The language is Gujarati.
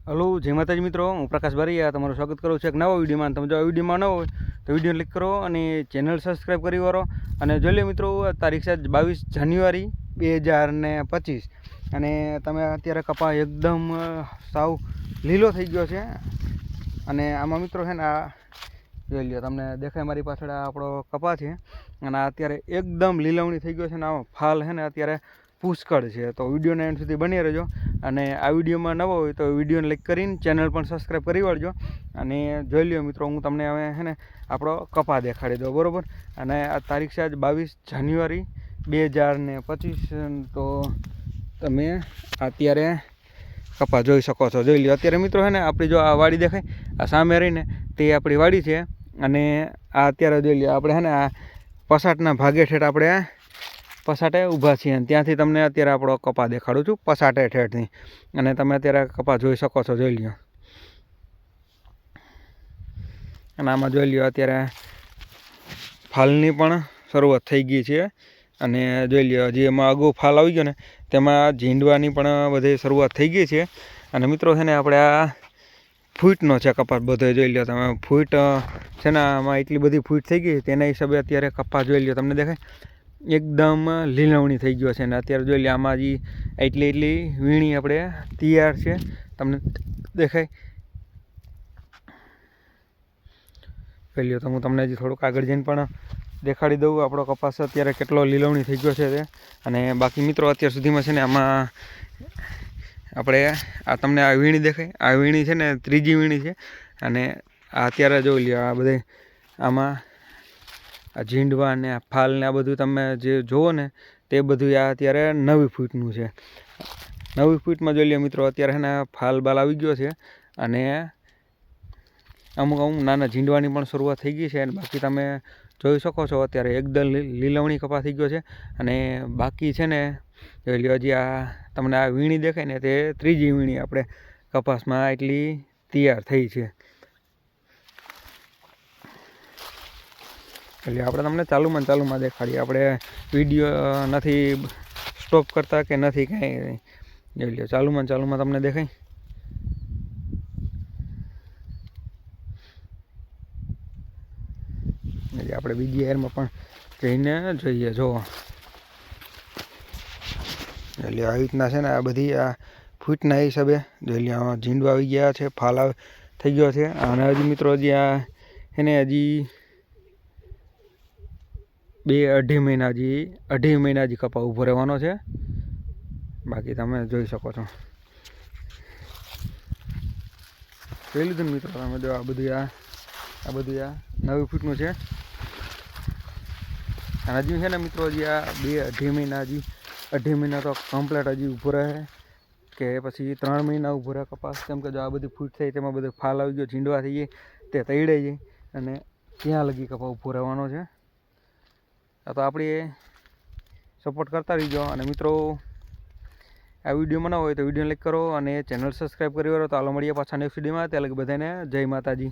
હલો જય માતાજી મિત્રો, હું પ્રકાશ બારીયા તમારું સ્વાગત કરું છું એક નવા વિડીયોમાં. તમે જો આ વિડીયોમાં ન હોય તો વિડીયો ક્લિક કરો અને ચેનલ સબસ્ક્રાઈબ કરી વાળો. અને જોઈ લો મિત્રો, તારીખ છે 22 જાન્યુઆરી 2025 અને તમે અત્યારે કપા એકદમ સાવ લીલો થઈ ગયો છે. અને આમાં મિત્રો છે ને આ જોઈ લો, તમને દેખાય મારી પાછળ આપણો કપા છે અને આ અત્યારે એકદમ લીલવણી થઈ ગયો છે. ને આમાં ફાલ છે ને અત્યારે પુષ્કળ છે. તો વિડીયોને એન્ડ સુધી બની રહેજો. અને આ વિડીયોમાં નવો હોય તો વિડીયોને લાઈક કરીને ચેનલ પણ સબસ્ક્રાઈબ કરી વાળજો. અને જોઈ લ્યો મિત્રો, હું તમને હવે છે ને આપણો કપા દેખાડી દઉં, બરાબર. અને આ તારીખ છે આજ 22 જાન્યુઆરી 2025. તો તમે અત્યારે કપા જોઈ શકો છો. જોઈ લ્યો અત્યારે મિત્રો છે ને આપણી જો આ વાડી દેખાય, આ સામે રહીને તે આપણી વાડી છે. અને આ અત્યારે જોઈ લ્યો આપણે છે ને આ પસાટના ભાગે ઠેઠ આપણે પસાટે ઊભા છીએ અને ત્યાંથી તમને અત્યારે આપણો કપા દેખાડું છું પસાટે ઠેઠથી. અને તમે અત્યારે કપા જોઈ શકો છો. જોઈ લ્યો અને આમાં જોઈ લ્યો અત્યારે ફાલની પણ શરૂઆત થઈ ગઈ છે. અને જોઈ લ્યો જે એમાં અગાઉ ફાલ આવી ગયો ને તેમાં ઝીંડવાની પણ બધી શરૂઆત થઈ ગઈ છે. અને મિત્રો છે ને આપણે આ ફૂટનો છે કપાસ બધો. જોઈ લ્યો તમે, ફૂટ છે ને આમાં એટલી બધી ફૂટ થઈ ગઈ, તેના હિસાબે અત્યારે કપાસ જોઈ લ્યો તમને દેખાય એકદમ લીલવણી થઈ ગયો છે. અને અત્યારે જોઈ લે આમાં હજી એટલી વીણી આપણે તૈયાર છે, તમને દેખાય. જોઈ લ્યો તો હું તમને હજી થોડુંક આગળ જઈને પણ દેખાડી દઉં આપણો કપાસ અત્યારે કેટલો લીલવણી થઈ ગયો છે તે. અને બાકી મિત્રો અત્યાર સુધીમાં છે ને આમાં આપણે આ તમને આ વીણી દેખાય, આ વીણી છે ને ત્રીજી વીણી છે. અને આ અત્યારે જોઈ લ્યો આ બધે આમાં આ ઝીંડવા ને આ ફાલ ને આ બધું તમે જે જુઓ ને તે બધું આ અત્યારે નવી ફૂટનું છે. નવી ફૂટમાં જોઈ લો મિત્રો અત્યારે છે ને ફાલ બાલ આવી ગયો છે. અને અમુક નાના ઝીંડવાની પણ શરૂઆત થઈ ગઈ છે. અને બાકી તમે જોઈ શકો છો અત્યારે એકદમ લીલવણી કપા થઈ ગયો છે. અને બાકી છે ને જોઈ લો હજી આ તમને આ વીણી દેખાય ને તે ત્રીજી વીણી આપણે કપાસમાં એટલી તૈયાર થઈ છે. એટલે આપણે તમને ચાલુમાં દેખાડીએ, આપણે વિડીયો નથી સ્ટોપ કરતા કે નથી કાંઈ. જોઈ લો ચાલુમાં તમને દેખાય. એટલે આપણે બીજી એરમાં પણ જઈને જોઈએ. જો એટલે આવી રીતના છે ને આ બધી આ ફૂટના હિસાબે જોઈ લો ઝીંડવા આવી ગયા છે, ફાલ થઈ ગયો છે. અને હજી મિત્રો હજી આ એને હજી 2-2.5 મહિના હજી કપા ઊભો રહેવાનો છે. બાકી તમે જોઈ શકો છો. જોઈ લીધું મિત્રો તમે, જો આ બધું આ નવી ફૂટનું છે. અને હજી છે ને મિત્રો હજી આ 2-2.5 મહિના, હજી 2.5 મહિના તો કમ્પ્લીટ હજી ઊભો રહે કે પછી 3 મહિના ઊભો રહે કપાસ. કેમ કે જો આ બધી ફૂટ થઈ તેમાં બધું ફાલ આવી ગયો, ઝીંડવા થઈ જાય, તે તૈડાઈ જાય અને ત્યાં લગી કપા ઊભો રહેવાનો છે. તો આપણે સપોર્ટ કરતા રહીજો. અને મિત્રો આ વિડીયોમાં ન હોય તો વિડીયો લાઈક કરો અને ચેનલ સબસ્ક્રાઈબ કરી વાળો. તો હાલો મળીએ પાછા નેક્સ્ટ વિડીયોમાં. ત્યાં લગી બધાને જય માતાજી.